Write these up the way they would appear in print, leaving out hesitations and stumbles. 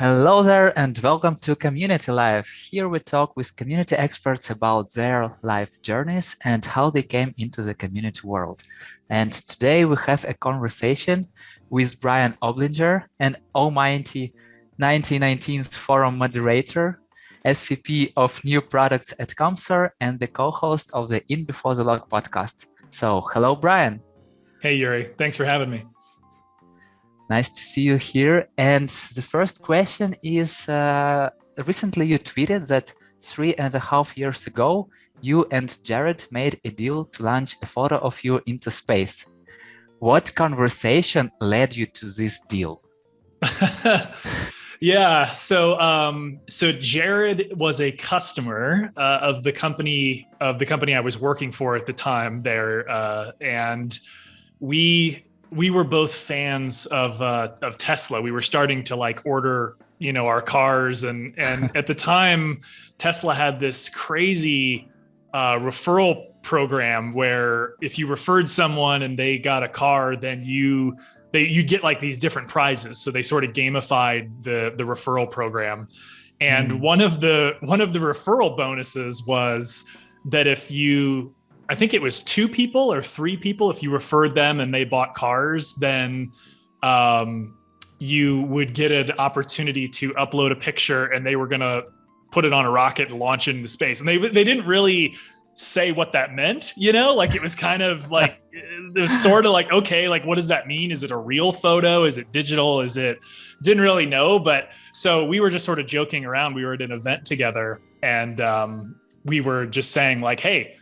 Hello there, and welcome to Community Life. Here we talk with community experts about their life journeys and how they came into the community world. And today we have a conversation with Brian Oblinger, an almighty 1919th forum moderator, SVP of new products at Commsor, and the co-host of the In Before the Log podcast. So, hello, Brian. Hey, Yuri. Thanks for having me. Nice to see you here. And the first question is, recently you tweeted that 3.5 years ago, you and Jared made a deal to launch a photo of you into space. What conversation led you to this deal? Yeah, so Jared was a customer of the company I was working for at the time there, and we were both fans of Tesla. We were starting to order, our cars, and at the time, Tesla had this crazy referral program where if you referred someone and they got a car, then you'd get these different prizes. So they sort of gamified the referral program. And one of the referral bonuses was that I think it was 2 people or 3 people, if you referred them and they bought cars, then you would get an opportunity to upload a picture, and they were going to put it on a rocket and launch it into space. And they didn't really say what that meant, it was kind of it was sort of okay, what does that mean? Is it a real photo? Is it digital? Didn't really know. But so we were just sort of joking around. We were at an event together, and we were just saying hey,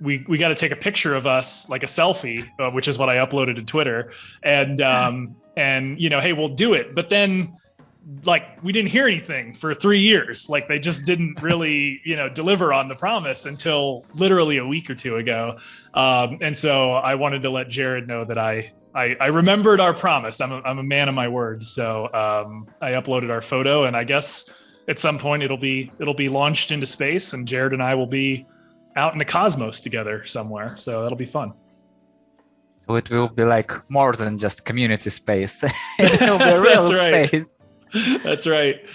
we got to take a picture of us, a selfie, which is what I uploaded to Twitter. And hey, we'll do it. But then we didn't hear anything for 3 years. They just didn't really, deliver on the promise until literally a week or 2 ago. And so I wanted to let Jared know that I remembered our promise. I'm a man of my word. So I uploaded our photo, and I guess at some point it'll be launched into space, and Jared and I will be out in the cosmos together somewhere. So that'll be fun. So it will be more than just community space. It will be real space. That's right.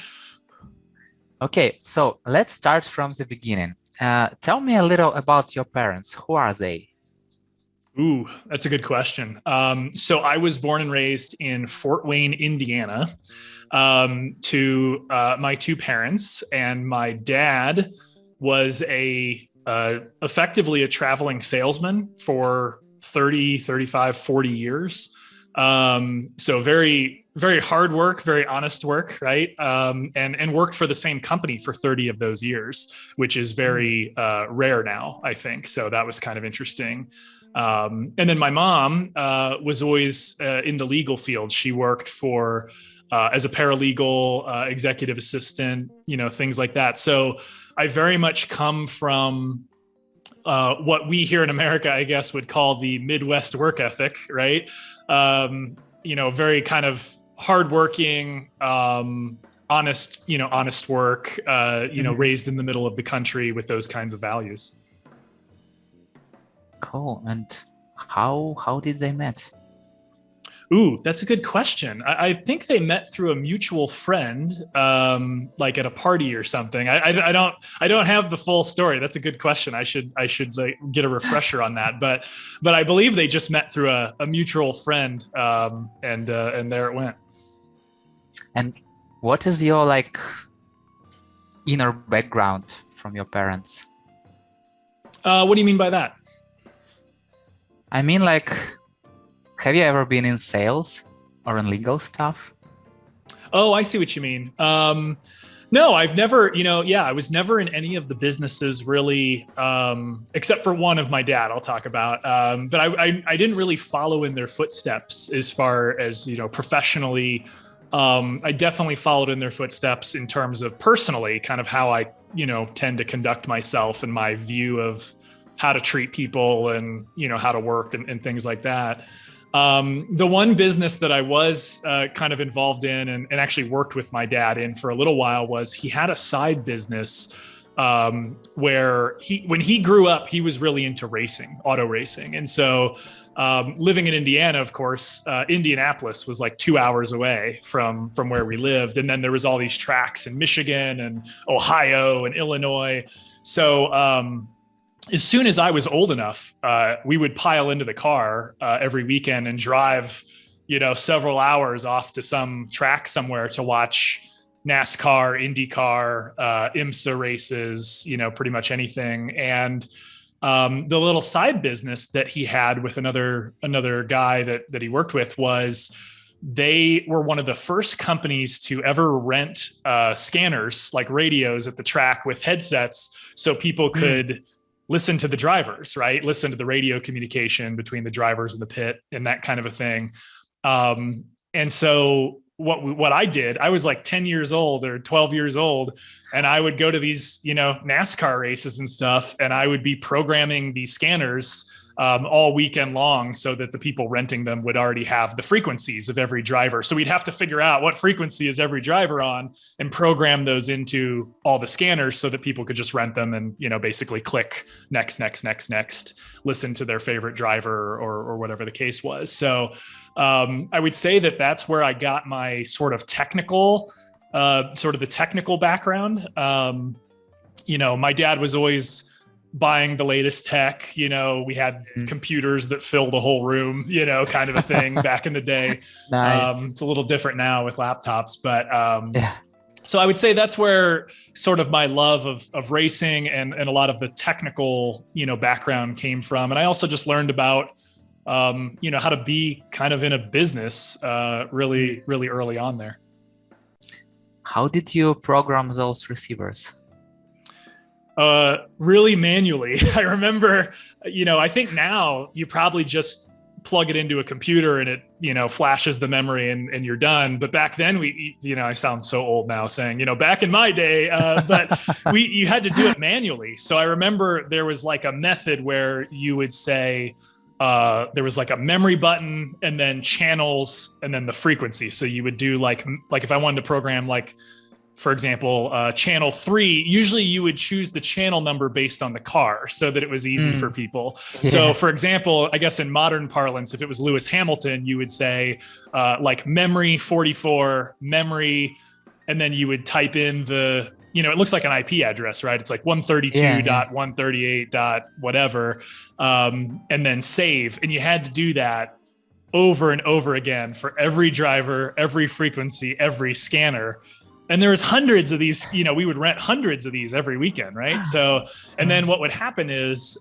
Okay, so let's start from the beginning. Tell me a little about your parents. Who are they? Ooh, that's a good question. So I was born and raised in Fort Wayne, Indiana, to my 2 parents, and my dad was effectively a traveling salesman for 30, 35, 40 years. So very, very hard work, very honest work, right? And worked for the same company for 30 of those years, which is very rare now, I think. So that was kind of interesting. And then my mom was always in the legal field. She worked for as a paralegal, executive assistant, things like that. So I very much come from what we here in America, I guess, would call the Midwest work ethic, right? Very kind of hardworking, honest work, raised in the middle of the country with those kinds of values. Cool. And how did they met? Ooh, that's a good question. I think they met through a mutual friend, at a party or something. I don't have the full story. That's a good question. I should get a refresher on that. But I believe they just met through a mutual friend, and there it went. And what is your inner background from your parents? What do you mean by that? I mean, have you ever been in sales or in legal stuff? Oh, I see what you mean. No, I've never, I was never in any of the businesses really, except for one of my dad I'll talk about. But I didn't really follow in their footsteps as far as, professionally. I definitely followed in their footsteps in terms of personally, kind of how I, tend to conduct myself and my view of how to treat people and, how to work and things like that. The one business that I was kind of involved in and actually worked with my dad in for a little while was he had a side business where when he grew up, he was really into racing, auto racing. And so living in Indiana, of course, Indianapolis was like 2 hours away from where we lived. And then there was all these tracks in Michigan and Ohio and Illinois. So as soon as I was old enough, we would pile into the car every weekend and drive, several hours off to some track somewhere to watch NASCAR, IndyCar, IMSA races, pretty much anything. And the little side business that he had with another guy that he worked with was they were one of the first companies to ever rent scanners, like radios at the track with headsets, so people could listen to the drivers, right? Listen to the radio communication between the drivers and the pit and that kind of a thing. And so what I did, I was like 10 years old or 12 years old, and I would go to these, NASCAR races and stuff, and I would be programming these scanners all weekend long so that the people renting them would already have the frequencies of every driver. So we'd have to figure out what frequency is every driver on and program those into all the scanners so that people could just rent them and, basically click next, listen to their favorite driver or whatever the case was. So I would say that that's where I got my sort of technical background. My dad was always buying the latest tech. We had computers that fill the whole room, kind of a thing back in the day. Nice. It's a little different now with laptops, but so I would say that's where sort of my love of racing and a lot of the technical, background came from. And I also just learned about, how to be kind of in a business really, really early on there. How did you program those receivers? Really manually. I remember, I think now you probably just plug it into a computer and it, flashes the memory and you're done. But back then I sound so old now saying, back in my day, but you had to do it manually. So I remember there was like a method where you would say, there was like a memory button and then channels and then the frequency. So you would do like if I wanted to program, like, for example, channel 3, usually you would choose the channel number based on the car so that it was easy for people. Yeah. So for example, I guess in modern parlance, if it was Lewis Hamilton, you would say like memory 44, memory, and then you would type in the, it looks like an IP address, right? It's like 132.138. Whatever, and then save. And you had to do that over and over again for every driver, every frequency, every scanner. And there was hundreds of these, we would rent hundreds of these every weekend, right? So, and then what would happen is,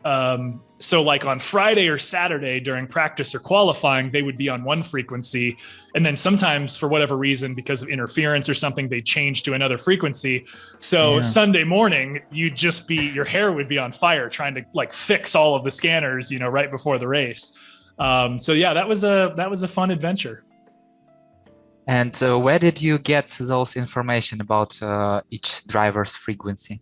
so like on Friday or Saturday during practice or qualifying, they would be on one frequency. And then sometimes for whatever reason, because of interference or something, they change to another frequency. So Sunday morning, your hair would be on fire trying to like fix all of the scanners, right before the race. So yeah, that was a fun adventure. And where did you get those information about each driver's frequency?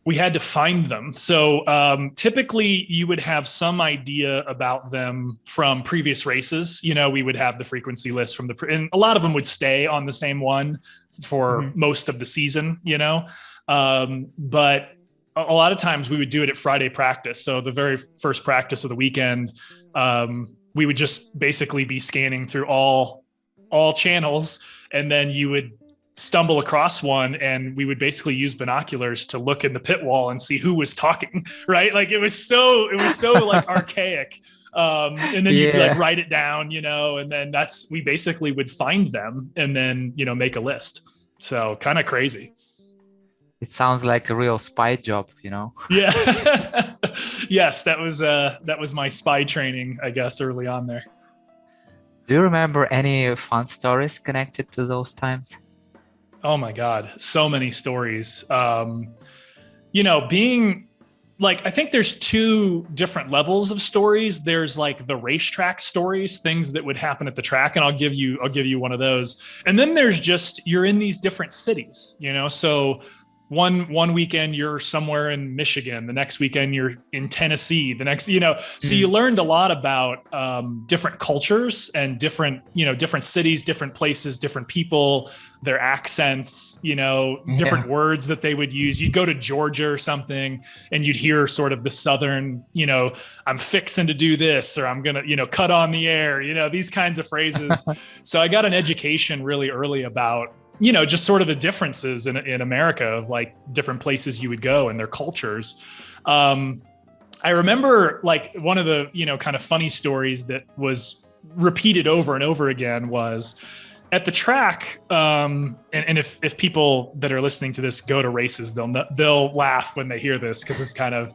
We had to find them. So typically you would have some idea about them from previous races. We would have the frequency list and a lot of them would stay on the same one for most of the season, but a lot of times we would do it at Friday practice. So the very first practice of the weekend, we would just basically be scanning through all channels, and then you would stumble across one and we would basically use binoculars to look in the pit wall and see who was talking, right? Like it was so like archaic. And then you'd like write it down, and then we basically would find them and then, make a list. So kind of crazy. It sounds like a real spy job, Yeah. Yes, that was my spy training, I guess, early on there. Do you remember any fun stories connected to those times? Oh my God, so many stories. Being like, I think there's two different levels of stories. There's like the racetrack stories, things that would happen at the track, and I'll give you one of those. And then there's just, you're in these different cities, so one weekend you're somewhere in Michigan, the next weekend you're in Tennessee, the next, so you learned a lot about different cultures and different cities, different places, different people, their accents, different words that they would use. You'd go to Georgia or something and you'd hear sort of the Southern, I'm fixing to do this, or I'm going to, cut on the air, these kinds of phrases. So I got an education really early about, just sort of the differences in America of like different places you would go and their cultures. I remember like one of the, kind of funny stories that was repeated over and over again was at the track. And if people that are listening to this go to races, they'll laugh when they hear this, because it's kind of,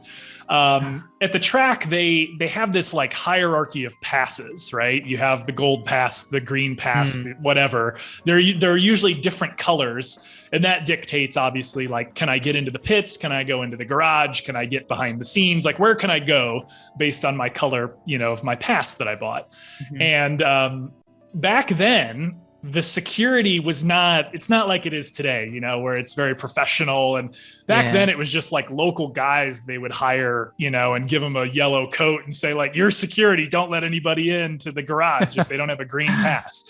at the track, they have this like hierarchy of passes, right? You have the gold pass, the green pass, whatever. They're usually different colors, and that dictates obviously like, can I get into the pits? Can I go into the garage? Can I get behind the scenes? Like, where can I go based on my color, of my pass that I bought? And back then, the security was it's not like it is today, where it's very professional. And back then it was just like local guys they would hire, and give them a yellow coat and say like, you're security, don't let anybody into the garage if they don't have a green pass.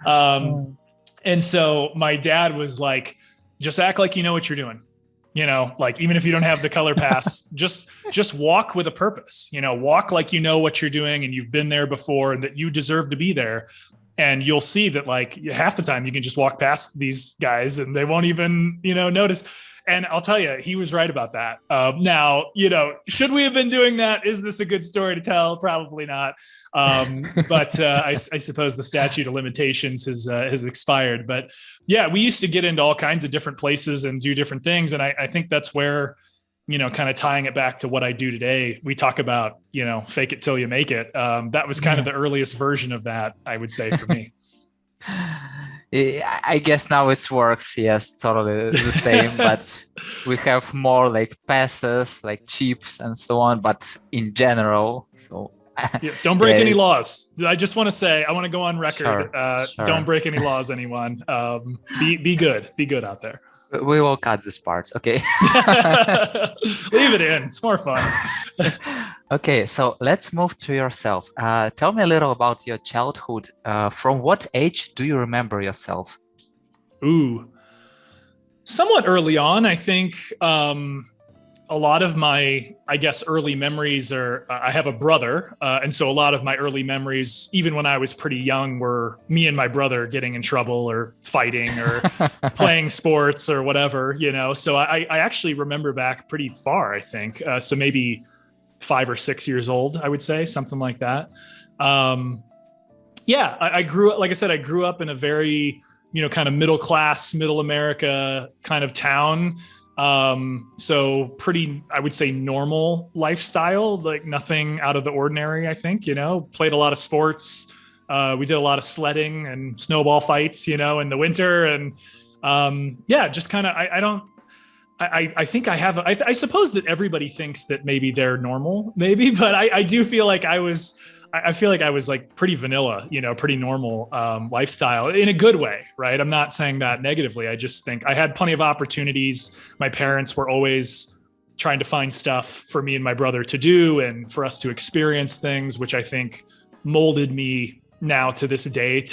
And so my dad was like, just act like you know what you're doing. Like, even if you don't have the color pass, just walk with a purpose, walk like you know what you're doing and you've been there before and that you deserve to be there. And you'll see that like half the time you can just walk past these guys and they won't even, notice. And I'll tell you, he was right about that. Now, should we have been doing that? Is this a good story to tell? Probably not. But I suppose the statute of limitations has expired. But yeah, we used to get into all kinds of different places and do different things. And I think that's where, kind of tying it back to what I do today, we talk about, fake it till you make it. That was kind of the earliest version of that, I would say, for me. I guess now it works. Yes, totally the same. But we have more like passes, like chips and so on. But in general, so don't break any laws. I just want to say, I want to go on record. Sure. Don't break any laws, anyone. Be good. Be good out there. We will cut this part. Okay. Leave it in. It's more fun. Okay, so let's move to yourself. Tell me a little about your childhood. From what age do you remember yourself? Ooh, somewhat early on. I think a lot of my, I guess, early memories are, I have a brother. And so a lot of my early memories, even when I was pretty young, were me and my brother getting in trouble or fighting or playing sports or whatever, So I actually remember back pretty far, I think. So maybe 5 or 6 years old, I would say, something like that. I grew up, like I said, I grew up in a very, kind of middle class, middle America kind of town. So pretty, I would say, normal lifestyle, like nothing out of the ordinary, I think, played a lot of sports. We did a lot of sledding and snowball fights, in the winter. And, just kind of, I think I suppose that everybody thinks that maybe they're normal, maybe, but I do feel like I feel like I was like pretty vanilla, pretty normal lifestyle in a good way, right? I'm not saying that negatively. I just think I had plenty of opportunities. My parents were always trying to find stuff for me and my brother to do and for us to experience things, which I think molded me now to this day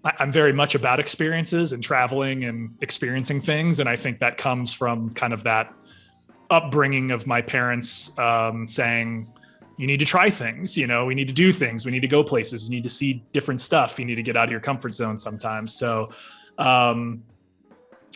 I'm very much about experiences and traveling and experiencing things. And I think that comes from kind of that upbringing of my parents saying, you need to try things, we need to do things. We need to go places. You need to see different stuff. You need to get out of your comfort zone sometimes. So, played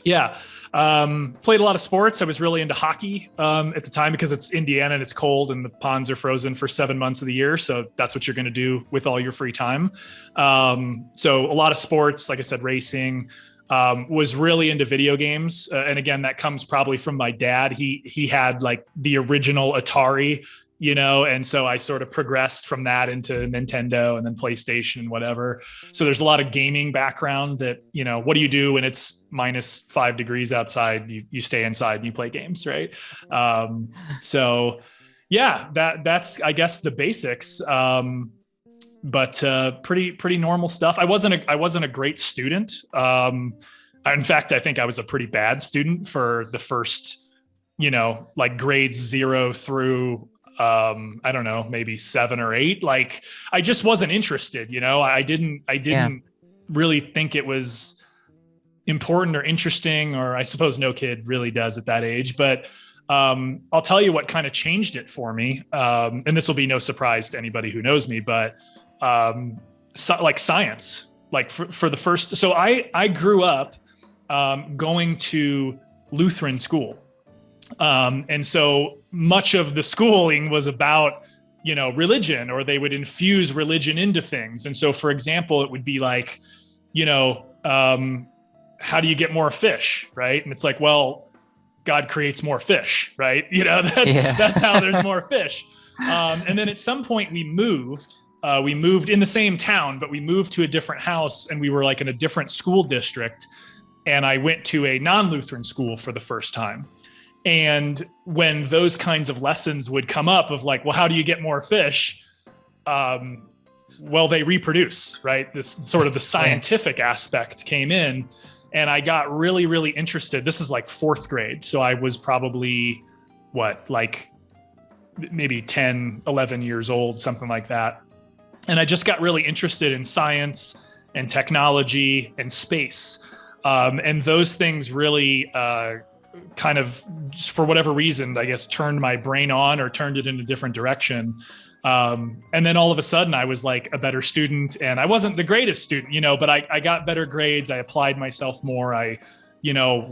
a lot of sports. I was really into hockey at the time because it's Indiana and it's cold and the ponds are frozen for 7 months of the year. So that's what you're going to do with all your free time. So a lot of sports, like I said, racing, was really into video games. And again, that comes probably from my dad. He had like the original Atari, and so I sort of progressed from that into Nintendo and then PlayStation and whatever. So there's a lot of gaming background that, what do you do when it's minus 5 degrees outside? You stay inside and you play games, right? That's, I guess, the basics. But pretty normal stuff. I wasn't a great student. In fact, I think I was a pretty bad student for the first, like grades 0 through, I don't know, maybe 7 or 8. Like I just wasn't interested, I didn't really think it was important or interesting, or I suppose no kid really does at that age. But I'll tell you what kind of changed it for me. And this will be no surprise to anybody who knows me, but like science, like for the first, so I grew up going to Lutheran school. And so much of the schooling was about, religion, or they would infuse religion into things. And so, for example, it would be like, how do you get more fish? Right. And it's like, well, God creates more fish, right? That's how there's more fish. And then at some point we moved in the same town, but we moved to a different house, and we were like in a different school district. And I went to a non-Lutheran school for the first time. And when those kinds of lessons would come up of like, well, how do you get more fish? Well, they reproduce, right? This sort of the scientific aspect came in, and I got really, really interested. This is like 4th grade. So I was probably like maybe 10, 11 years old, something like that. And I just got really interested in science and technology and space. And those things really kind of, for whatever reason, I guess, turned my brain on or turned it in a different direction. And then all of a sudden I was like a better student, and I wasn't the greatest student, but I got better grades. I applied myself more. I,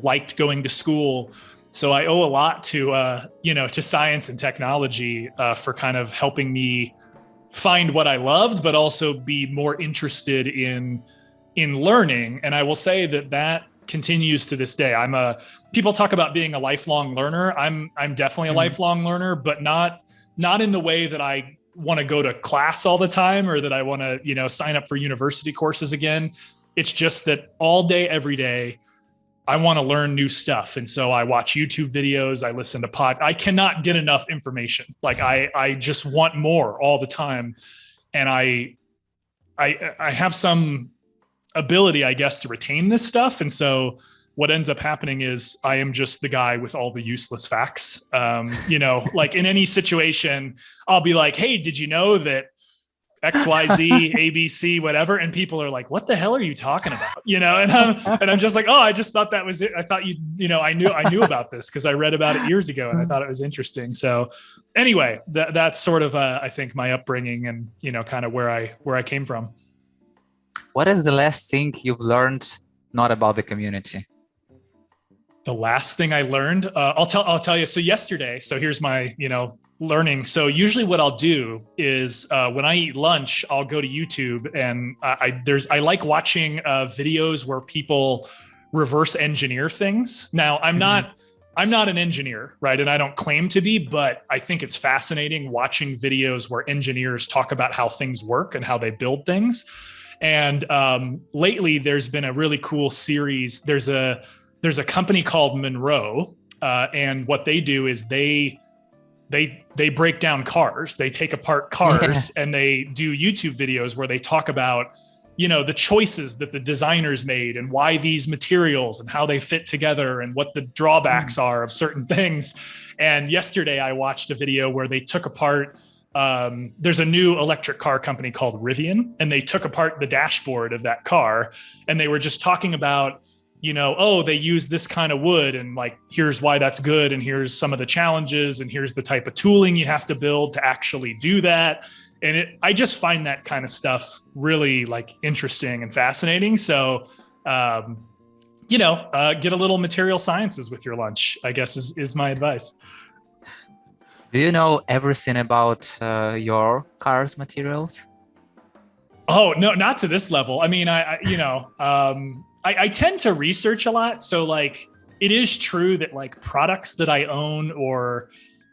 liked going to school. So I owe a lot to, to science and technology for kind of helping me find what I loved, but also be more interested in learning. And I will say that continues to this day. People talk about being a lifelong learner. I'm definitely a lifelong learner, but not in the way that I want to go to class all the time, or that I want to, sign up for university courses again. It's just that all day, every day, I want to learn new stuff. And so I watch YouTube videos, I listen to I cannot get enough information. Like I just want more all the time. And I have some ability, I guess, to retain this stuff. And so what ends up happening is I am just the guy with all the useless facts. Like in any situation, I'll be like, hey, did you know that XYZ, ABC, whatever? And people are like, what the hell are you talking about? And I'm just like, oh, I just thought that was it. I thought I knew about this because I read about it years ago and I thought it was interesting. So anyway, that's sort of, I think, my upbringing and, kind of where I came from. What is the last thing you've learned not about the community? The last thing I learned, I'll tell you. So yesterday, here's my, learning. So usually what I'll do is when I eat lunch, I'll go to YouTube, and I like watching videos where people reverse engineer things. Now I'm not an engineer, right? And I don't claim to be, but I think it's fascinating watching videos where engineers talk about how things work and how they build things. And lately there's been a really cool series. There's a company called Monroe, and what they do is they break down cars. They take apart cars and they do YouTube videos where they talk about, the choices that the designers made and why these materials and how they fit together and what the drawbacks are of certain things. And yesterday I watched a video where they took apart, there's a new electric car company called Rivian, and they took apart the dashboard of that car, and they were just talking about, they use this kind of wood, and like, here's why that's good. And here's some of the challenges, and here's the type of tooling you have to build to actually do that. And I just find that kind of stuff really like interesting and fascinating. So, get a little material sciences with your lunch, I guess is my advice. Do you know everything about your car's materials? Oh, no, not to this level. I mean, I tend to research a lot. So like, it is true that like products that I own or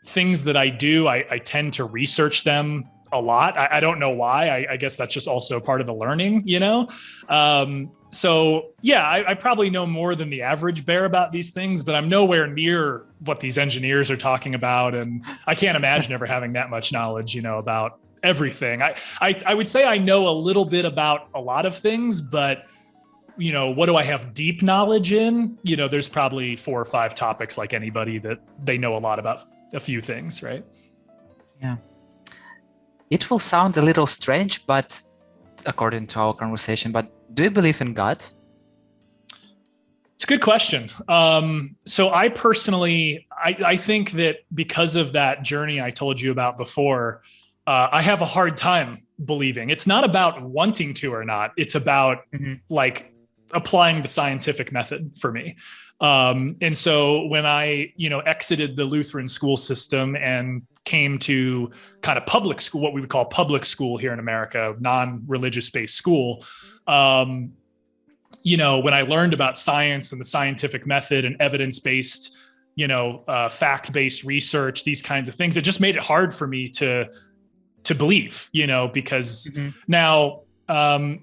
things that I do, I tend to research them a lot. I don't know why. I guess that's just also part of the learning, So yeah, I probably know more than the average bear about these things, but I'm nowhere near what these engineers are talking about. And I can't imagine ever having that much knowledge, about everything. I would say I know a little bit about a lot of things, but what do I have deep knowledge in? There's probably 4 or 5 topics, like anybody, that they know a lot about a few things, right? Yeah. It will sound a little strange, but according to our conversation, but do you believe in God? It's a good question. So I personally, I think that because of that journey I told you about before, I have a hard time believing. It's not about wanting to or not. It's about like applying the scientific method for me. And so when I, exited the Lutheran school system and came to kind of public school, what we would call public school here in America, non-religious based school, when I learned about science and the scientific method and evidence-based, fact-based research, these kinds of things, it just made it hard for me to believe, because now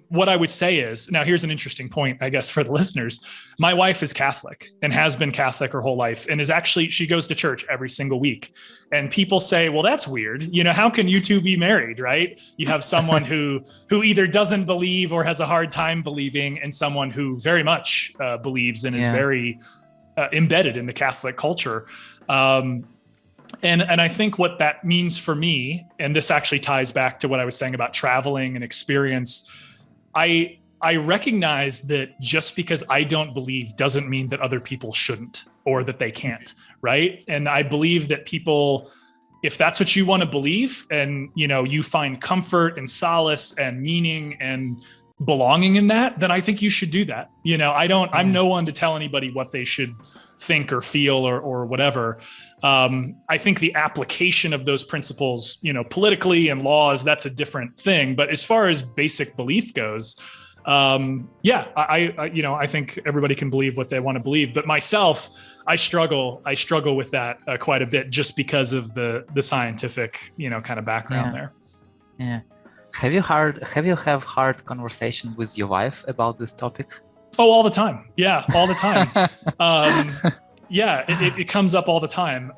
what I would say is, now here's an interesting point, I guess, for the listeners. My wife is Catholic and has been Catholic her whole life, and she goes to church every single week. And people say, well, that's weird. How can you two be married, right? You have someone who either doesn't believe or has a hard time believing, and someone who very much believes and is very embedded in the Catholic culture. And I think what that means for me, and this actually ties back to what I was saying about traveling and experience, I recognize that just because I don't believe doesn't mean that other people shouldn't or that they can't, right? And I believe that people, if that's what you want to believe, and you find comfort and solace and meaning and belonging in that, then I think you should do that. I'm no one to tell anybody what they should think or feel or whatever. I think the application of those principles, politically and laws, that's a different thing. But as far as basic belief goes, I think everybody can believe what they want to believe. But myself, I struggle with that quite a bit, just because of the scientific, kind of background there. Yeah. Have you have hard conversations with your wife about this topic? Oh, all the time. Yeah, all the time. It comes up all the time.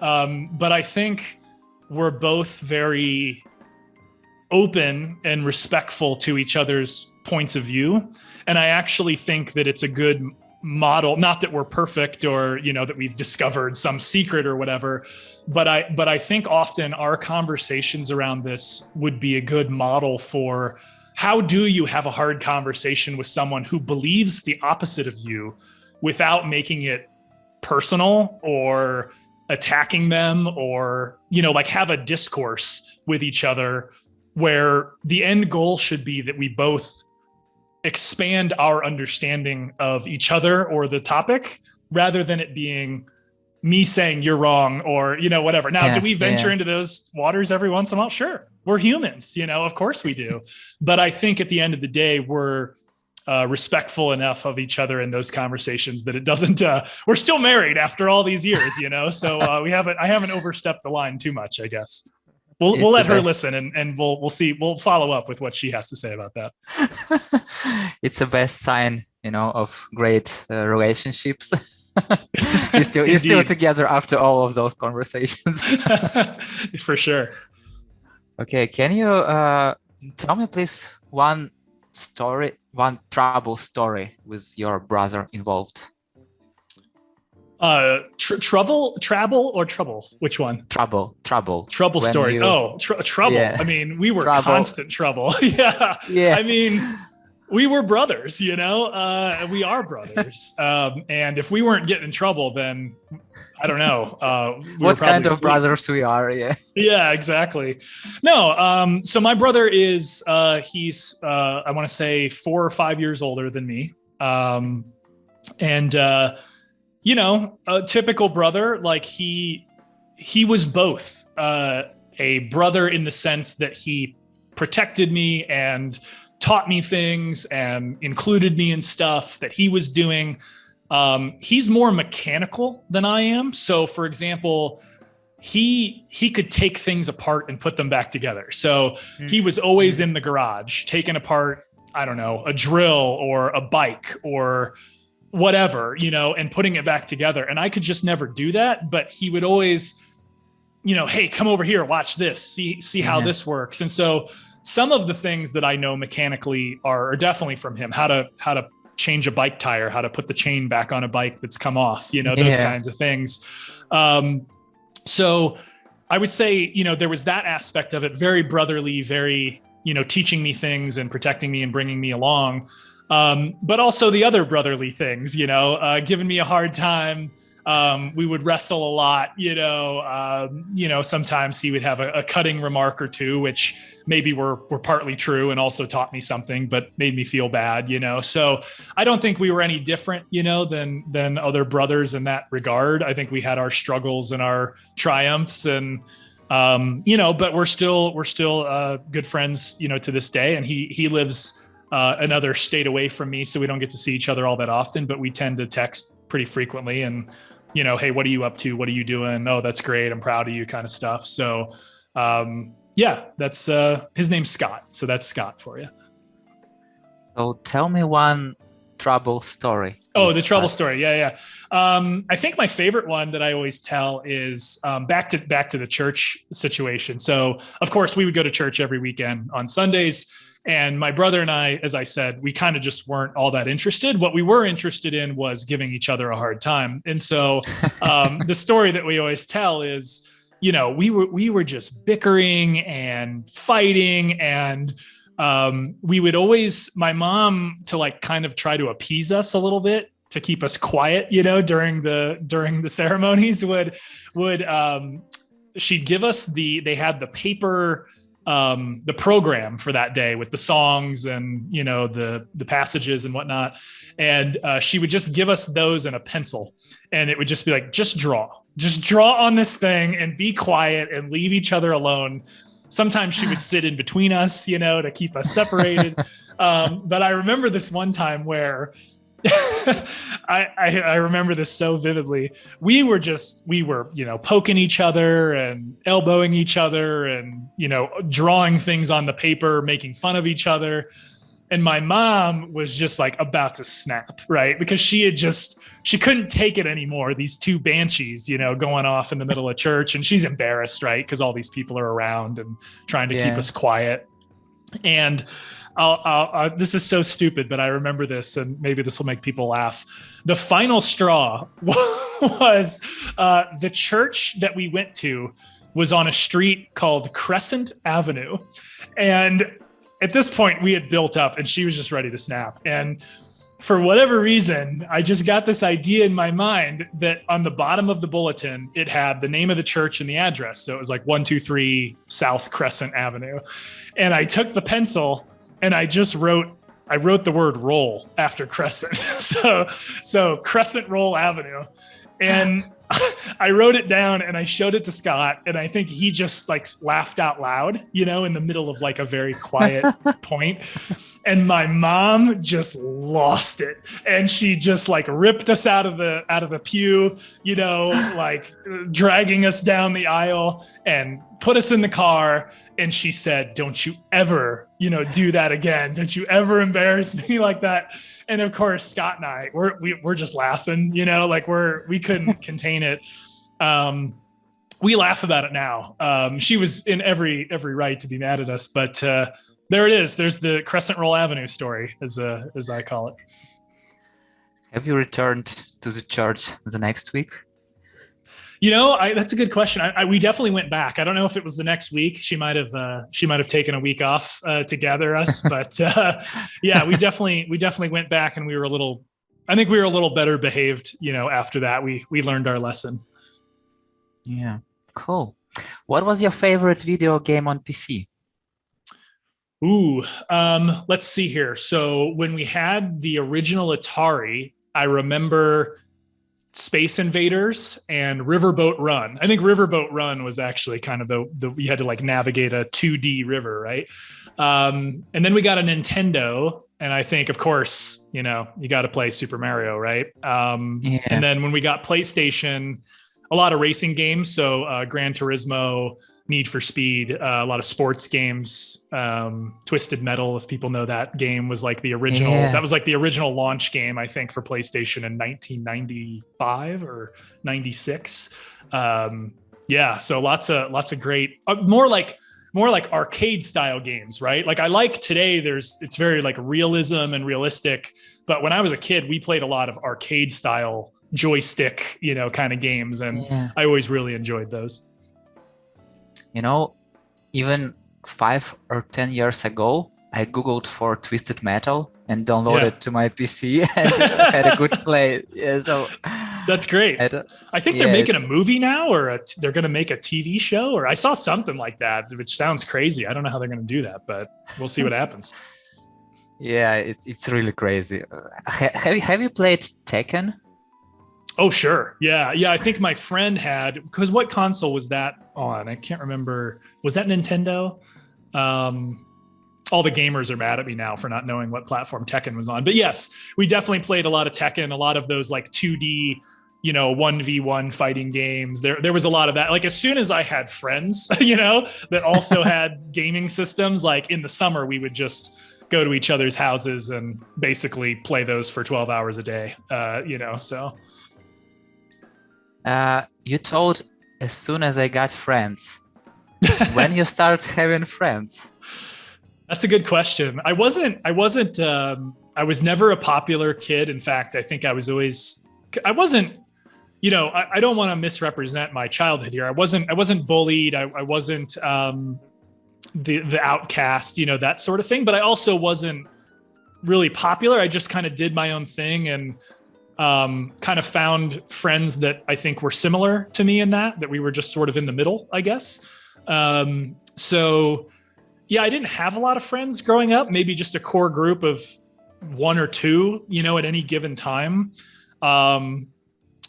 But I think we're both very open and respectful to each other's points of view. And I actually think that it's a good model, not that we're perfect or, that we've discovered some secret or whatever, but I think often our conversations around this would be a good model for how do you have a hard conversation with someone who believes the opposite of you without making it personal or attacking them, or, have a discourse with each other where the end goal should be that we both expand our understanding of each other or the topic, rather than it being me saying you're wrong or, whatever. Now, do we venture into those waters every once in a while? Sure. We're humans, of course we do. But I think at the end of the day, we're respectful enough of each other in those conversations that it doesn't, we're still married after all these years, so I haven't overstepped the line too much, I guess. We'll let her listen, and we'll see. We'll follow up with what she has to say about that. It's the best sign, of great relationships. You're still together after all of those conversations. For sure. Okay, can you tell me, please, one trouble story with your brother involved? Travel or trouble? Which one? Trouble stories. Trouble. Yeah. I mean, we were constant trouble. Yeah. I mean, we were brothers, we are brothers. And if we weren't getting in trouble, then I don't know. What kind of brothers we are. Yeah. Yeah, exactly. No. So my brother is, he's, I want to say 4 or 5 years older than me. A typical brother, like he was both a brother in the sense that he protected me and taught me things and included me in stuff that he was doing. He's more mechanical than I am. So, for example, he could take things apart and put them back together. So he was always in the garage, taking apart, I don't know, a drill or a bike or whatever, and putting it back together. And I could just never do that. But he would always, hey, come over here, watch this, see how this works. And so some of the things that I know mechanically are definitely from him, how to change a bike tire, how to put the chain back on a bike that's come off, those kinds of things. So I would say, there was that aspect of it, very brotherly, very, teaching me things and protecting me and bringing me along. But also the other brotherly things, giving me a hard time. We would wrestle a lot, sometimes he would have a cutting remark or two, which maybe were partly true and also taught me something, but made me feel bad, So I don't think we were any different, than other brothers in that regard. I think we had our struggles and our triumphs and, but we're still good friends, to this day. And he lives another state away from me, so we don't get to see each other all that often, but we tend to text pretty frequently and, hey, what are you up to? What are you doing? Oh, that's great. I'm proud of you kind of stuff. So, that's, his name's Scott. So that's Scott for you. So tell me one trouble story. Oh, the trouble story. Yeah. I think my favorite one that I always tell is, back to the church situation. So of course we would go to church every weekend on Sundays. And my brother and I, as I said, we kind of just weren't all that interested. What we were interested in was giving each other a hard time. And so the story that we always tell is, we were just bickering and fighting. And we would always, my mom, to like kind of try to appease us a little bit, to keep us quiet, during the ceremonies would she'd give us they had the paper, the program for that day with the songs and, the passages and whatnot. And she would just give us those and a pencil, and it would just be like, just draw on this thing and be quiet and leave each other alone. Sometimes she would sit in between us, to keep us separated. But I remember this one time where I remember this so vividly. We were, poking each other and elbowing each other and, drawing things on the paper, making fun of each other. And my mom was just like about to snap, right? Because she couldn't take it anymore. These two banshees, going off in the middle of church, and she's embarrassed, right? Because all these people are around and trying to keep us quiet. And this is so stupid, but I remember this, and maybe this will make people laugh. The final straw was the church that we went to was on a street called Crescent Avenue. And at this point we had built up, and she was just ready to snap. And for whatever reason, I just got this idea in my mind that on the bottom of the bulletin, it had the name of the church and the address. So it was like 123 South Crescent Avenue. And I took the pencil and I wrote the word roll after Crescent. So Crescent Roll Avenue. And I wrote it down and I showed it to Scott, and I think he just like laughed out loud, in the middle of like a very quiet point. And my mom just lost it, and she just like ripped us out of the pew, like dragging us down the aisle and put us in the car. And she said, "Don't you ever, do that again. Don't you ever embarrass me like that." And of course, Scott and I, we're just laughing, like we couldn't contain it. We laugh about it now. She was in every right to be mad at us, but there it is. There's the Crescent Roll Avenue story, as I call it. Have you returned to the church the next week? That's a good question. We definitely went back. I don't know if it was the next week. She might have taken a week off to gather us, but yeah, we definitely went back, and I think we were a little better behaved. After that, we learned our lesson. Yeah, cool. What was your favorite video game on PC? Ooh, let's see here. So when we had the original Atari, I remember Space Invaders and Riverboat Run. I think Riverboat Run was actually kind of you had to like navigate a 2D river, right? And then we got a Nintendo, and I think, of course, you got to play Super Mario, right? Yeah. And then when we got PlayStation, a lot of racing games. So Gran Turismo, Need for Speed, a lot of sports games. Twisted Metal, if people know that game, was like the original. Yeah. That was like the original launch game, I think, for PlayStation in 1995 or 96. Yeah, so lots of great, more more like arcade style games, right? Like I like today, it's very like realism and realistic. But when I was a kid, we played a lot of arcade style joystick, kind of games. And Yeah. I always really enjoyed those. Even 5 or 10 years ago, I Googled for Twisted Metal and downloaded it to my PC and had a good play. Yeah, so that's great. I think they're making a movie now, or they're going to make a TV show, or I saw something like that, which sounds crazy. I don't know how they're going to do that, but we'll see what happens. Yeah, it's really crazy. Have you played Tekken? Oh, sure. Yeah. I think my friend had, because what console was that on? I can't remember. Was that Nintendo? All the gamers are mad at me now for not knowing what platform Tekken was on. But yes, we definitely played a lot of Tekken, a lot of those like 2D, 1v1 fighting games. There was a lot of that. Like as soon as I had friends, that also had gaming systems, like in the summer, we would just go to each other's houses and basically play those for 12 hours a day, so. You told as soon as I got friends. When you start having friends? That's a good question. I was never a popular kid. In fact, I think I wasn't, I don't want to misrepresent my childhood here. I wasn't bullied. I wasn't the outcast, that sort of thing. But I also wasn't really popular. I just kind of did my own thing and kind of found friends that I think were similar to me in that we were just sort of in the middle, I guess. So yeah, I didn't have a lot of friends growing up, maybe just a core group of 1 or 2, at any given time.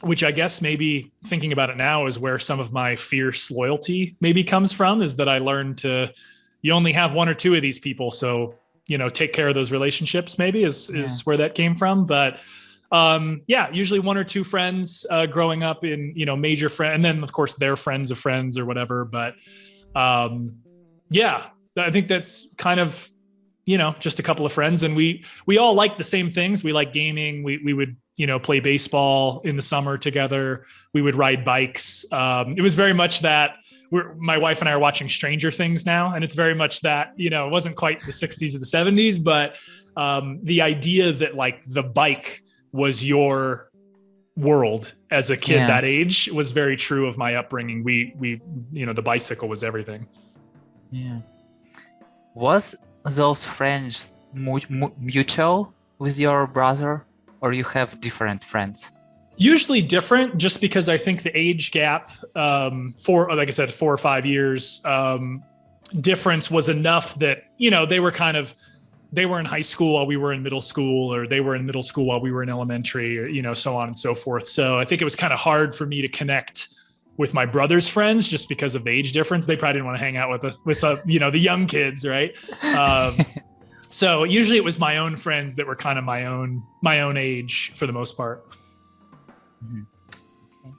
Which I guess maybe thinking about it now is where some of my fierce loyalty maybe comes from, is that I learned you only have 1 or 2 of these people. So, take care of those relationships maybe is where that came from. But usually 1 or 2 friends growing up in, major friend, and then of course their friends of friends or whatever. But I think that's kind of, just a couple of friends, and we all like the same things. We like gaming. We would, play baseball in the summer together. We would ride bikes. It was very much that my wife and I are watching Stranger Things now. And it's very much that, it wasn't quite the 60s or the 70s, but the idea that like the bike was your world as a kid that age was very true of my upbringing. We the bicycle was everything. Yeah. Was those friends mutual with your brother, or you have different friends? Usually different, just because I think the age gap, like I said, 4 or 5 years difference was enough that, they were in high school while we were in middle school, or they were in middle school while we were in elementary, or, so on and so forth. So I think it was kind of hard for me to connect with my brother's friends just because of the age difference. They probably didn't want to hang out with us, with the young kids, right? So usually it was my own friends that were kind of my own age for the most part. Mm-hmm. Okay.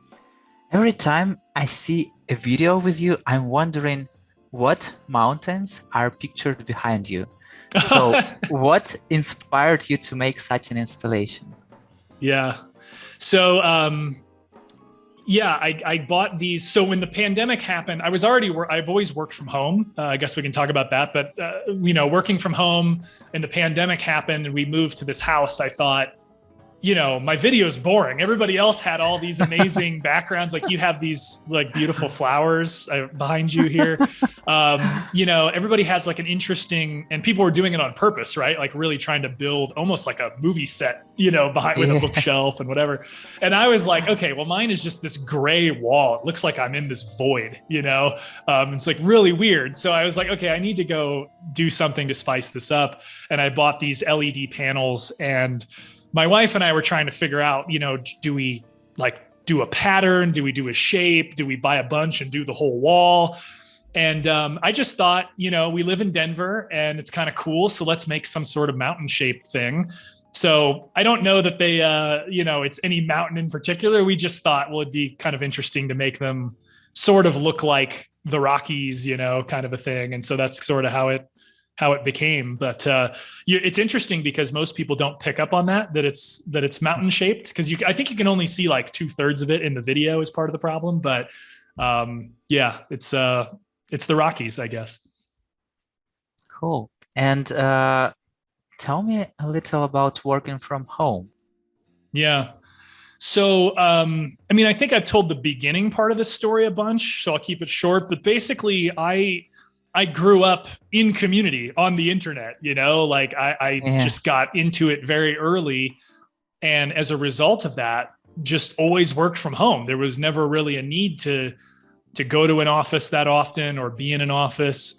Every time I see a video with you, I'm wondering what mountains are pictured behind you. So what inspired you to make such an installation? Yeah. So, I bought these. So when the pandemic happened, I've always worked from home. I guess we can talk about that, but working from home, and the pandemic happened and we moved to this house, I thought, my video is boring. Everybody else had all these amazing backgrounds. Like you have these like beautiful flowers behind you here. Everybody has like an interesting, and people were doing it on purpose, right? Like really trying to build almost like a movie set, behind with a bookshelf and whatever. And I was like, okay, well, mine is just this gray wall. It looks like I'm in this void, it's like really weird. So I was like, okay, I need to go do something to spice this up. And I bought these LED panels, and my wife and I were trying to figure out, do we like do a pattern? Do we do a shape? Do we buy a bunch and do the whole wall? And I just thought, we live in Denver and it's kind of cool. So let's make some sort of mountain shaped thing. So I don't know that they, it's any mountain in particular. We just thought, well, it'd be kind of interesting to make them sort of look like the Rockies, kind of a thing. And so that's sort of how it became. But it's interesting because most people don't pick up on that it's mountain shaped, because I think you can only see like 2/3 of it in the video as part of the problem. But it's the Rockies, I guess. Cool. And tell me a little about working from home. Yeah. So, I think I've told the beginning part of this story a bunch, so I'll keep it short. But basically, I grew up in community on the internet. Like I Yeah. just got into it very early, and as a result of that, just always worked from home. There was never really a need to go to an office that often or be in an office.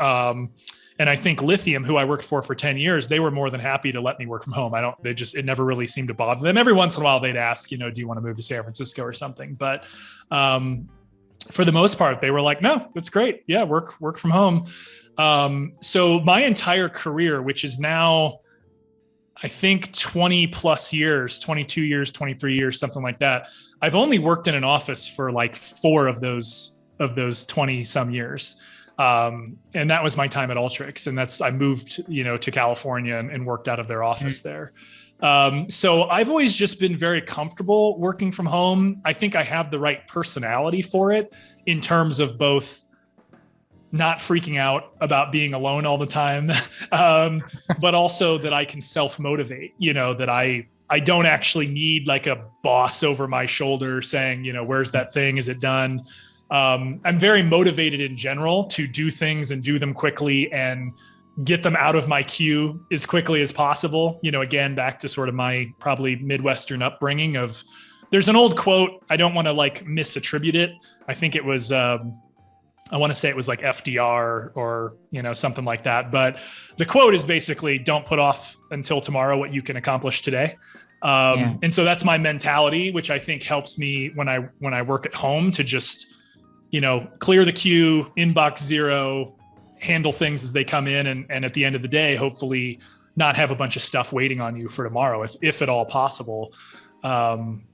And I think Lithium, who I worked for 10 years, they were more than happy to let me work from home. It never really seemed to bother them. Every once in a while they'd ask, do you want to move to San Francisco or something? But for the most part, they were like, no, that's great. Yeah, work from home. So my entire career, which is now, I think 20 plus years, 22 years, 23 years, something like that. I've only worked in an office for like 4 of those 20 some years. And that was my time at Alteryx. And I moved, to California and worked out of their office there. So I've always just been very comfortable working from home. I think I have the right personality for it in terms of both not freaking out about being alone all the time, but also that I can self-motivate, that I don't actually need like a boss over my shoulder saying, where's that thing? Is it done? I'm very motivated in general to do things and do them quickly and get them out of my queue as quickly as possible. Again, back to sort of my probably Midwestern upbringing of, there's an old quote. I don't want to like misattribute it. I think it was, I want to say it was like FDR or, something like that. But the quote is basically, don't put off until tomorrow what you can accomplish today. And so that's my mentality, which I think helps me when I work at home to just, clear the queue, inbox zero, handle things as they come in. And at the end of the day, hopefully not have a bunch of stuff waiting on you for tomorrow, if at all possible.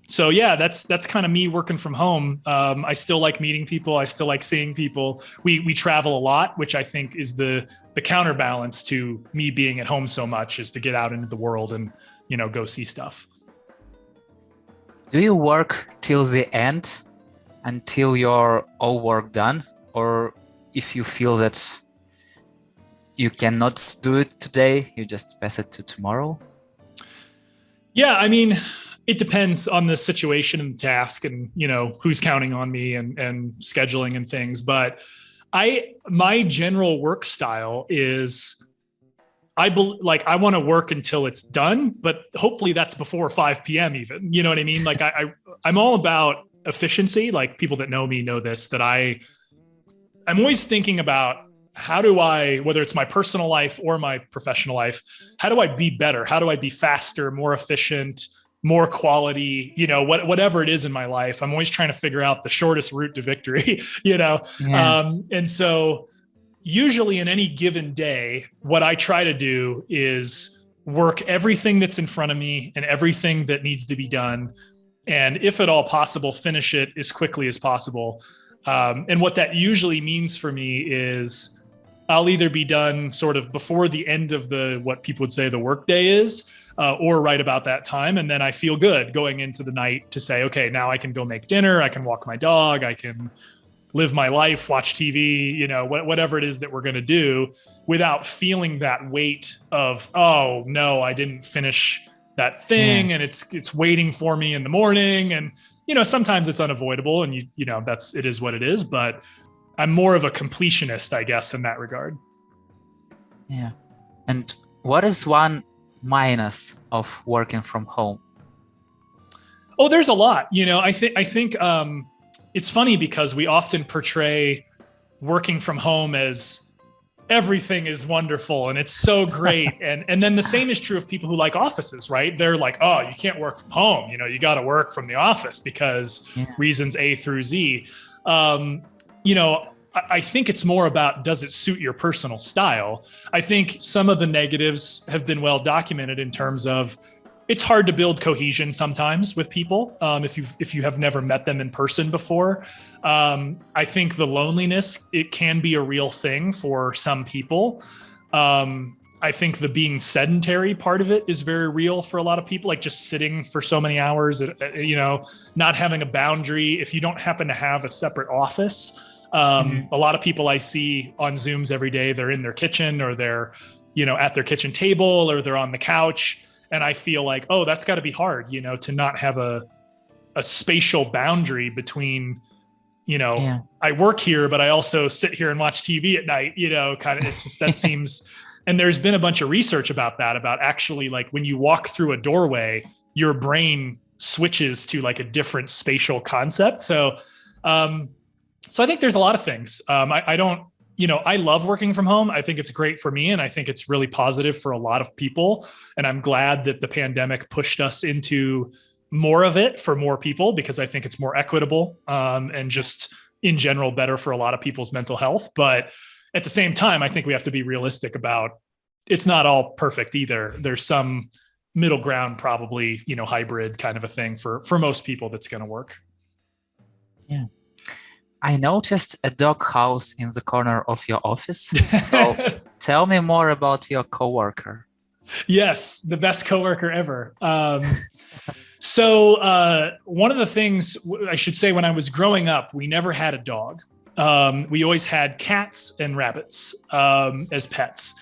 So yeah, that's kind of me working from home. I still like meeting people. I still like seeing people. We travel a lot, which I think is the counterbalance to me being at home so much, is to get out into the world and, go see stuff. Do you work till the end, until you're all work done? Or if you feel that you cannot do it today, you just pass it to tomorrow? Yeah, it depends on the situation and the task and, who's counting on me and scheduling and things. But my general work style is I want to work until it's done, but hopefully that's before 5 p.m. even, you know what I mean? Like I'm all about efficiency. Like people that know me know this, that I'm always thinking about how do I, whether it's my personal life or my professional life, how do I be better? How do I be faster, more efficient, more quality, whatever it is in my life. I'm always trying to figure out the shortest route to victory, Yeah. And so usually in any given day, what I try to do is work everything that's in front of me and everything that needs to be done. And if at all possible, finish it as quickly as possible. And what that usually means for me is I'll either be done sort of before the end of what people would say the workday is, or right about that time. And then I feel good going into the night to say, okay, now I can go make dinner. I can walk my dog. I can live my life, watch TV, whatever it is that we're going to do, without feeling that weight of, oh no, I didn't finish that thing. And it's waiting for me in the morning. And, sometimes it's unavoidable and it is what it is, but I'm more of a completionist, I guess, in that regard. Yeah. And what is one minus of working from home? Oh, there's a lot. I think it's funny because we often portray working from home as everything is wonderful and it's so great. And then the same is true of people who like offices, right? They're like, oh, you can't work from home. You got to work from the office because reasons A through Z. I think it's more about, does it suit your personal style? I think some of the negatives have been well documented in terms of it's hard to build cohesion sometimes with people if you have never met them in person before. I think the loneliness, it can be a real thing for some people. I think the being sedentary part of it is very real for a lot of people, like just sitting for so many hours, not having a boundary. If you don't happen to have a separate office, a lot of people I see on Zooms every day, they're in their kitchen or they're at their kitchen table or they're on the couch. And I feel like, oh, that's got to be hard, to not have a spatial boundary between, I work here, but I also sit here and watch TV at night, kind of, it's just, that seems, and there's been a bunch of research about that, about actually like when you walk through a doorway, your brain switches to like a different spatial concept. So I think there's a lot of things. I don't, I love working from home. I think it's great for me. And I think it's really positive for a lot of people. And I'm glad that the pandemic pushed us into more of it for more people, because I think it's more equitable and just in general better for a lot of people's mental health. But at the same time, I think we have to be realistic about it's not all perfect either. There's some middle ground, probably, hybrid kind of a thing for most people that's going to work. Yeah. I noticed a dog house in the corner of your office. So tell me more about your coworker. Yes, the best coworker ever. So one of the things I should say, when I was growing up, we never had a dog. We always had cats and rabbits as pets.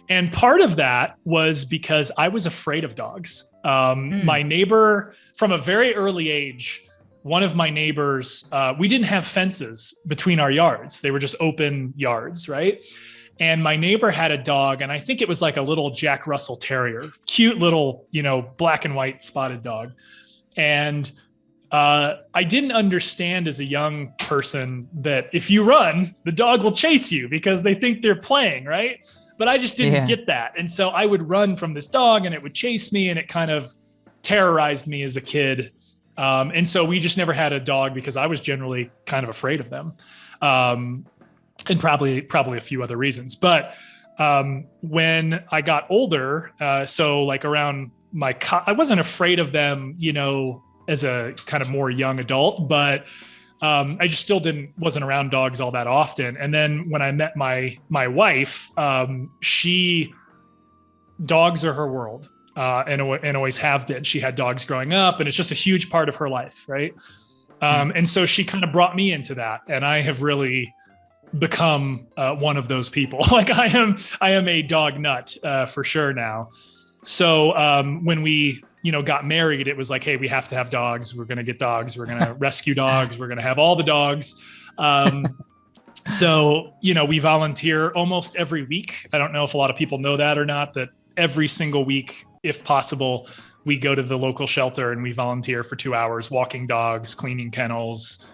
And part of that was because I was afraid of dogs. My neighbor, from a very early age, one of my neighbors, we didn't have fences between our yards. They were just open yards, right? And my neighbor had a dog, and I think it was like a little Jack Russell Terrier, cute little, black and white spotted dog. And I didn't understand as a young person that if you run, the dog will chase you because they think they're playing, right? But I just didn't get that. And so I would run from this dog and it would chase me, and it kind of terrorized me as a kid. And so we just never had a dog because I was generally kind of afraid of them. And probably a few other reasons. But when I got older, so like around I wasn't afraid of them, as a kind of more young adult, but I just still wasn't around dogs all that often. And then when I met my wife, dogs are her world. And always have been. She had dogs growing up, and it's just a huge part of her life, right? And so she kind of brought me into that, and I have really become one of those people. Like I am a dog nut for sure now. So when we got married, it was like, hey, we have to have dogs. We're going to get dogs. We're going to rescue dogs. We're going to have all the dogs. So we volunteer almost every week. I don't know if a lot of people know that or not, that every single week, if possible, we go to the local shelter and we volunteer for 2 hours, walking dogs, cleaning kennels,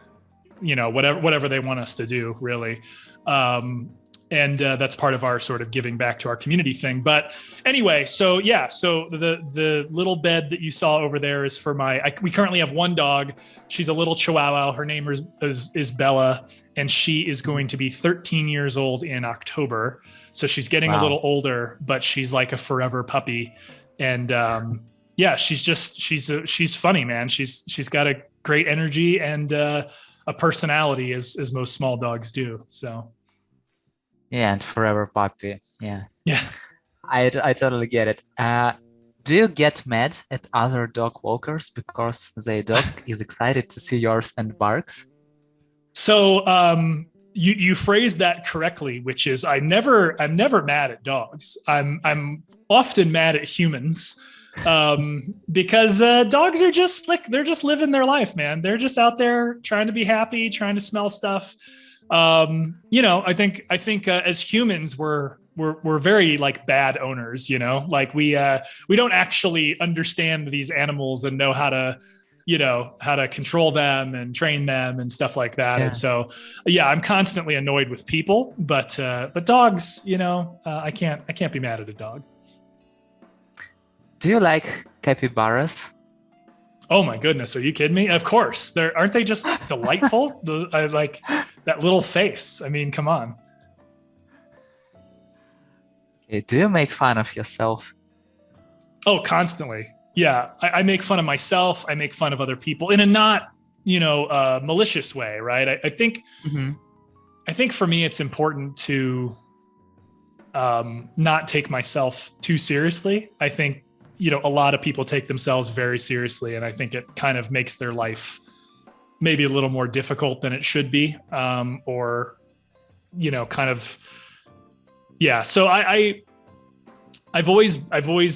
whatever they want us to do, really. And that's part of our sort of giving back to our community thing. But anyway, so the little bed that you saw over there is for we currently have one dog. She's a little Chihuahua. Her name is Bella, and she is going to be 13 years old in October. So she's getting a little older, but she's like a forever puppy. And she's funny, man. She's got a great energy and a personality as most small dogs do. So. Yeah, and forever puppy. Yeah. Yeah. I totally get it. Do you get mad at other dog walkers because their dog is excited to see yours and barks? So you phrased that correctly, which is I'm never mad at dogs. I'm often mad at humans because dogs are just like, they're just living their life, man. They're just out there trying to be happy, trying to smell stuff. I think as humans, we're very like bad owners, like we don't actually understand these animals and know how to control them and train them and stuff like that. Yeah. And so, I'm constantly annoyed with people, but dogs, I can't be mad at a dog. Do you like capybaras? Oh my goodness. Are you kidding me? Of course. Aren't they just delightful? I like that little face. I mean, come on. Okay. Do you make fun of yourself? Oh, constantly. Yeah. I make fun of myself. I make fun of other people in a not, malicious way. Right. I think for me, it's important to not take myself too seriously. I think, a lot of people take themselves very seriously, and I think it kind of makes their life maybe a little more difficult than it should be. So I've always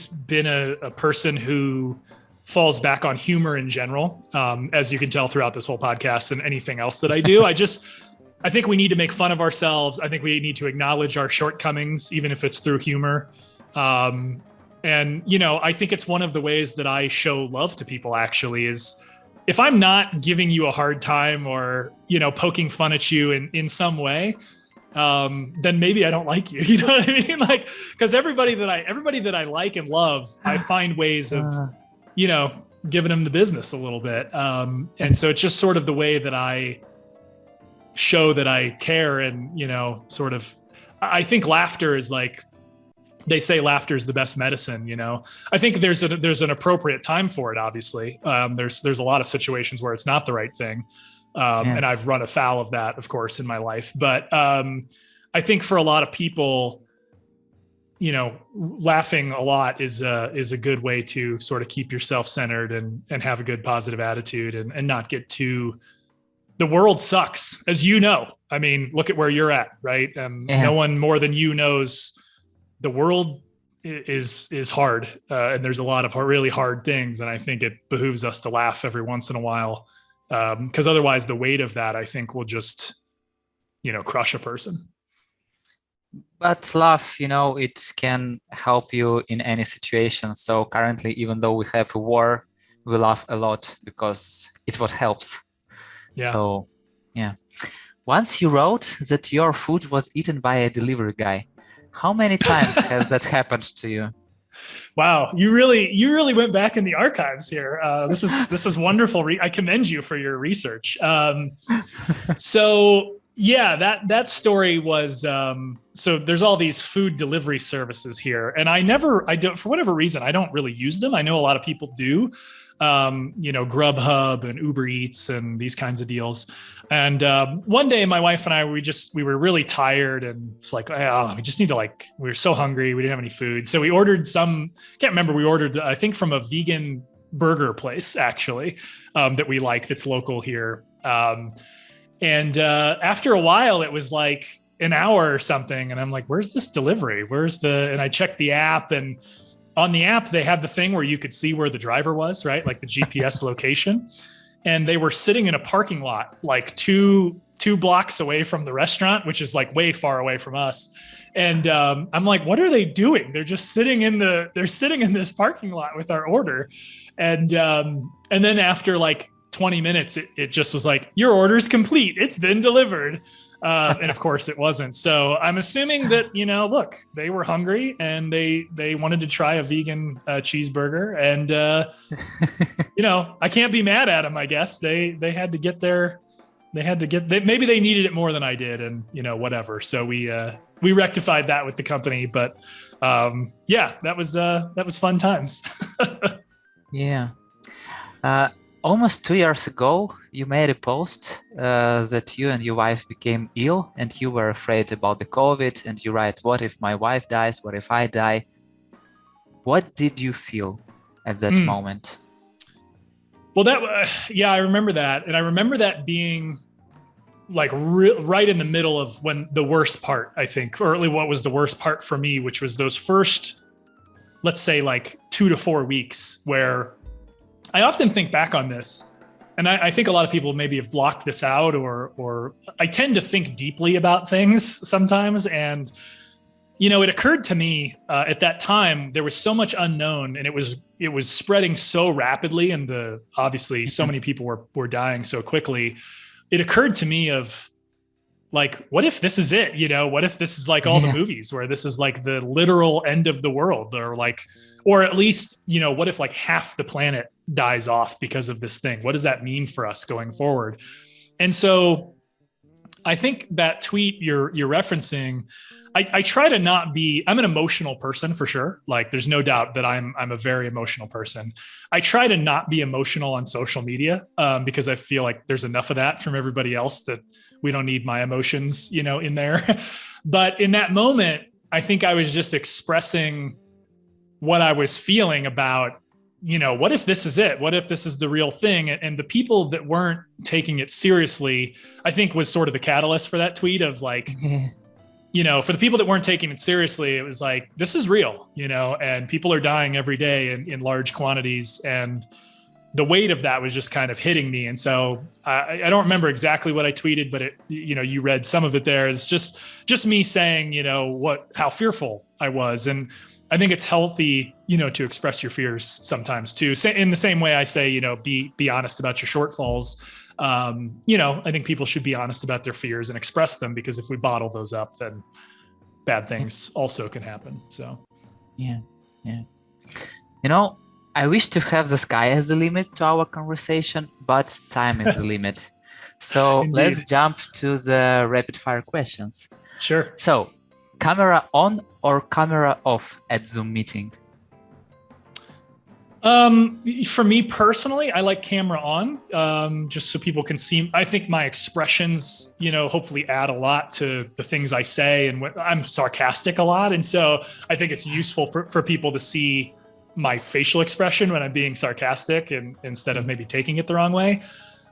been a person who falls back on humor in general, as you can tell throughout this whole podcast and anything else that I do. I think we need to make fun of ourselves. I think we need to acknowledge our shortcomings, even if it's through humor. And, I think it's one of the ways that I show love to people, actually, is if I'm not giving you a hard time or, poking fun at you in some way, then maybe I don't like you. You know what I mean? Like, because everybody that I like and love, I find ways of, giving them the business a little bit. And so it's just sort of the way that I show that I care. And, I think laughter is like, they say laughter is the best medicine. I think there's an appropriate time for it. Obviously, there's a lot of situations where it's not the right thing. And I've run afoul of that, of course, in my life. But I think for a lot of people, laughing a lot is a good way to sort of keep yourself centered and have a good positive attitude and not get too. The world sucks, as you know. I mean, look at where you're at, right? No one more than you knows the world is hard, and there's a lot of really hard things. And I think it behooves us to laugh every once in a while. Because otherwise the weight of that, I think, will just, crush a person. But laugh, it can help you in any situation. So currently, even though we have a war, we laugh a lot because it what helps. Yeah. So, yeah. Once you wrote that your food was eaten by a delivery guy. How many times has that happened to you? Wow, you really went back in the archives here. This is wonderful. I commend you for your research. So yeah, that story was. So there's all these food delivery services here, and I don't, for whatever reason, I don't really use them. I know a lot of people do. Grubhub and Uber Eats and these kinds of deals. And one day my wife and I, we were really tired, and it's like, we just need to, we were so hungry. We didn't have any food. So we ordered can't remember. We ordered, I think, from a vegan burger place, actually, that we like, that's local here. And after a while, it was like an hour or something. And I'm like, where's this delivery? And I checked the app, and on the app, they had the thing where you could see where the driver was, right? Like the GPS location. And they were sitting in a parking lot, like two blocks away from the restaurant, which is like way far away from us. And I'm like, what are they doing? They're just sitting in this parking lot with our order. And then after like 20 minutes, it just was like, your order's complete. It's been delivered. And of course it wasn't. So I'm assuming that, look, they were hungry and they wanted to try a vegan cheeseburger, and, I can't be mad at them. I guess they had to get maybe they needed it more than I did, and, whatever. So we rectified that with the company, but that was fun times. Yeah. Almost 2 years ago, you made a post that you and your wife became ill and you were afraid about the COVID, and you write, what if my wife dies? What if I die? What did you feel at that moment? Well, I remember that. And I remember that being like right in the middle of when the worst part, I think, or really what was the worst part for me, which was those first, let's say, like 2 to 4 weeks, where I often think back on this, and I think a lot of people maybe have blocked this out, or I tend to think deeply about things sometimes. And, it occurred to me at that time, there was so much unknown, and it was spreading so rapidly, and obviously so many people were dying so quickly. It occurred to me of like, what if this is it? What if this is like all the movies where this is like the literal end of the world, or at least, what if like half the planet dies off because of this thing? What does that mean for us going forward? And so I think that tweet you're referencing, I try to not be, I'm an emotional person for sure. Like there's no doubt that I'm a very emotional person. I try to not be emotional on social media because I feel like there's enough of that from everybody else that we don't need my emotions, in there. But in that moment, I think I was just expressing what I was feeling about, what if this is it? What if this is the real thing? And the people that weren't taking it seriously, I think, was sort of the catalyst for that tweet of like, for the people that weren't taking it seriously, it was like, this is real, and people are dying every day in large quantities. And the weight of that was just kind of hitting me. And so I don't remember exactly what I tweeted, but you read some of it there. It's just me saying, how fearful I was. And I think it's healthy, to express your fears sometimes too. In the same way I say, be honest about your shortfalls. I think people should be honest about their fears and express them, because if we bottle those up, then bad things also can happen. So, yeah. I wish to have the sky as the limit to our conversation, but time is the limit. So let's jump to the rapid fire questions. Sure. So, camera on or camera off at Zoom meeting? For me personally, I like camera on, just so people can see. I think my expressions, hopefully add a lot to the things I say, and I'm sarcastic a lot. And so I think it's useful for people to see my facial expression when I'm being sarcastic, and instead of maybe taking it the wrong way.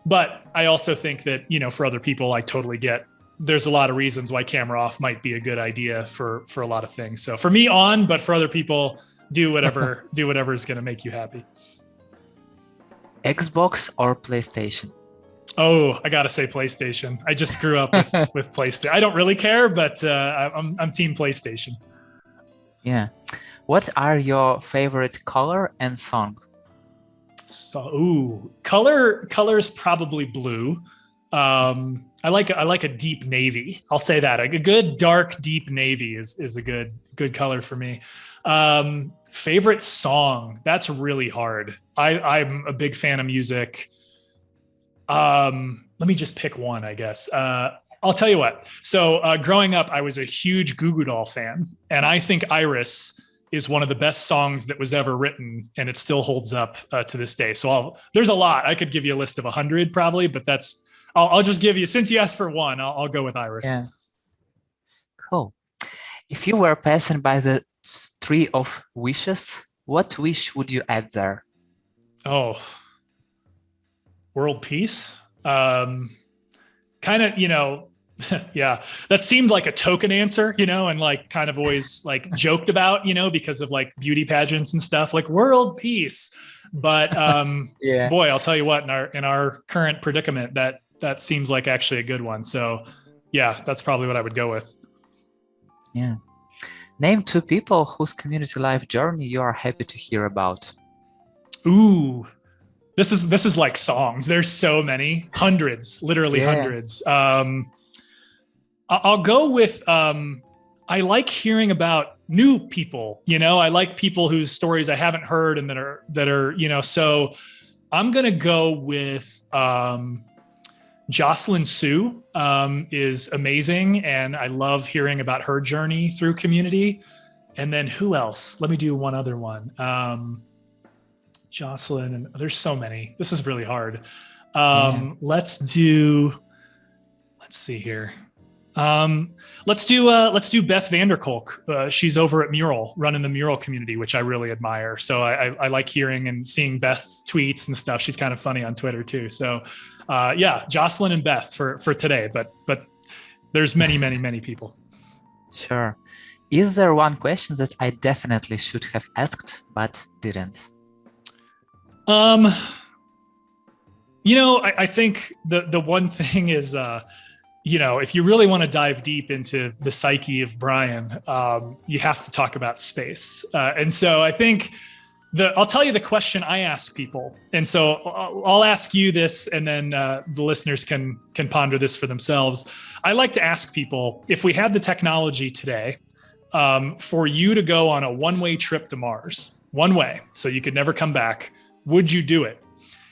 But I also think that, for other people, I totally get, there's a lot of reasons why camera off might be a good idea for a lot of things. So for me on, but for other people, do whatever is going to make you happy. Xbox or PlayStation? Oh, I got to say PlayStation. I just grew up with PlayStation. I don't really care, but I'm team PlayStation. Yeah. What are your favorite color and song? So, color's probably blue. I like a deep navy. I'll say that a good dark deep navy is a good color for me. Favorite song? That's really hard. I'm a big fan of music. Let me just pick one, I guess. I'll tell you what. So growing up, I was a huge Goo Goo Doll fan, and I think Iris is one of the best songs that was ever written, and it still holds up to this day. So there's a lot. I could give you a list of 100 probably, but I'll just give you, since you asked for one, I'll go with Iris. Yeah. Cool. If you were passing by the tree of wishes, what wish would you add there? Oh, world peace. Kind of, yeah, that seemed like a token answer, and like kind of always like joked about, because of like beauty pageants and stuff, like world peace. But yeah. Boy, I'll tell you what, in our current predicament, that seems like actually a good one. So yeah, that's probably what I would go with. Yeah. Name two people whose community life journey you are happy to hear about. Ooh, this is like songs. There's so many, hundreds, literally hundreds. I'll go with, I like hearing about new people, I like people whose stories I haven't heard and that are, so I'm going to go with, Jocelyn Sue, is amazing. And I love hearing about her journey through community. And then who else? Let me do one other one. Jocelyn, and there's so many. This is really hard. Let's see here. Let's do Beth Vanderkolk. She's over at Mural, running the Mural community, which I really admire. So I like hearing and seeing Beth's tweets and stuff. She's kind of funny on Twitter too. So yeah, Jocelyn and Beth for today, but there's many people. Sure. Is there one question that I definitely should have asked, but didn't? I think the one thing is, if you really want to dive deep into the psyche of Brian, you have to talk about space. And so I think I'll tell you the question I ask people. And so I'll ask you this, and then the listeners can ponder this for themselves. I like to ask people, if we had the technology today for you to go on a one-way trip to Mars, one way, so you could never come back, would you do it?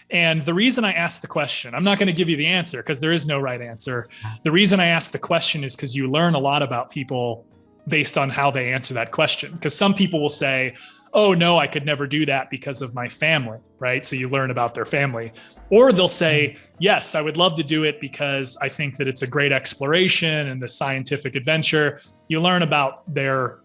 And the reason I asked the question, I'm not going to give you the answer because there is no right answer. The reason I asked the question is because you learn a lot about people based on how they answer that question. Because some people will say, oh, no, I could never do that because of my family, right? So you learn about their family. Or they'll say, yes, I would love to do it because I think that it's a great exploration and the scientific adventure. You learn about their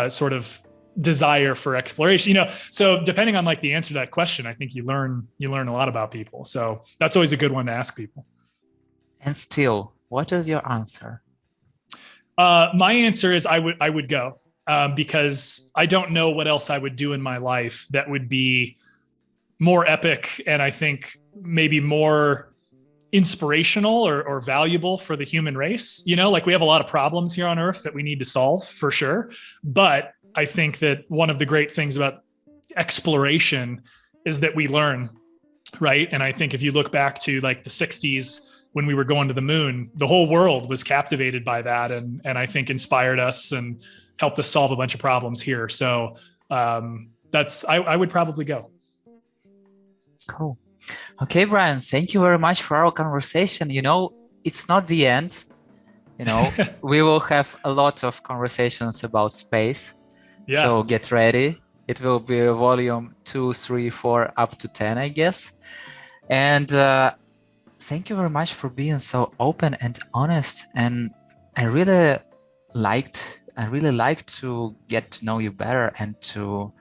sort of desire for exploration, so depending on like the answer to that question, I think you learn a lot about people. So that's always a good one to ask people. And still, what is your answer? My answer is I would go because I don't know what else I would do in my life that would be more epic and I think maybe more inspirational or valuable for the human race. You know, like we have a lot of problems here on Earth that we need to solve for sure. But I think that one of the great things about exploration is that we learn, right? And I think if you look back to like the 60s when we were going to the moon, the whole world was captivated by that and I think inspired us and helped us solve a bunch of problems here. So I would probably go. Cool. Okay, Brian, thank you very much for our conversation. You know, it's not the end. You know, we will have a lot of conversations about space. Yeah. So get ready. It will be volume 2, 3, 4, up to 10, I guess. And thank you very much for being so open and honest. And I really liked to get to know you better and to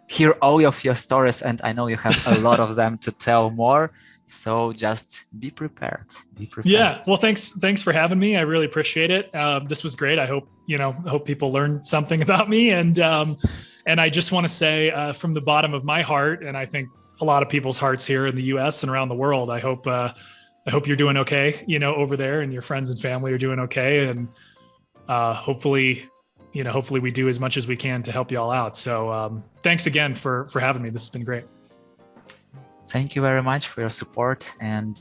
hear all of your stories. And I know you have a lot of them to tell more. So just be prepared. Be prepared. Yeah. Well, thanks for having me. I really appreciate it. This was great. I hope people learned something about me. And I just want to say from the bottom of my heart, and I think a lot of people's hearts here in the US and around the world, I hope you're doing okay, over there, and your friends and family are doing okay. And hopefully we do as much as we can to help you all out. So thanks again for having me. This has been great. Thank you very much for your support, and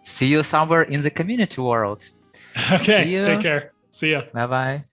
see you somewhere in the community world. Okay, take care. See ya. Bye-bye.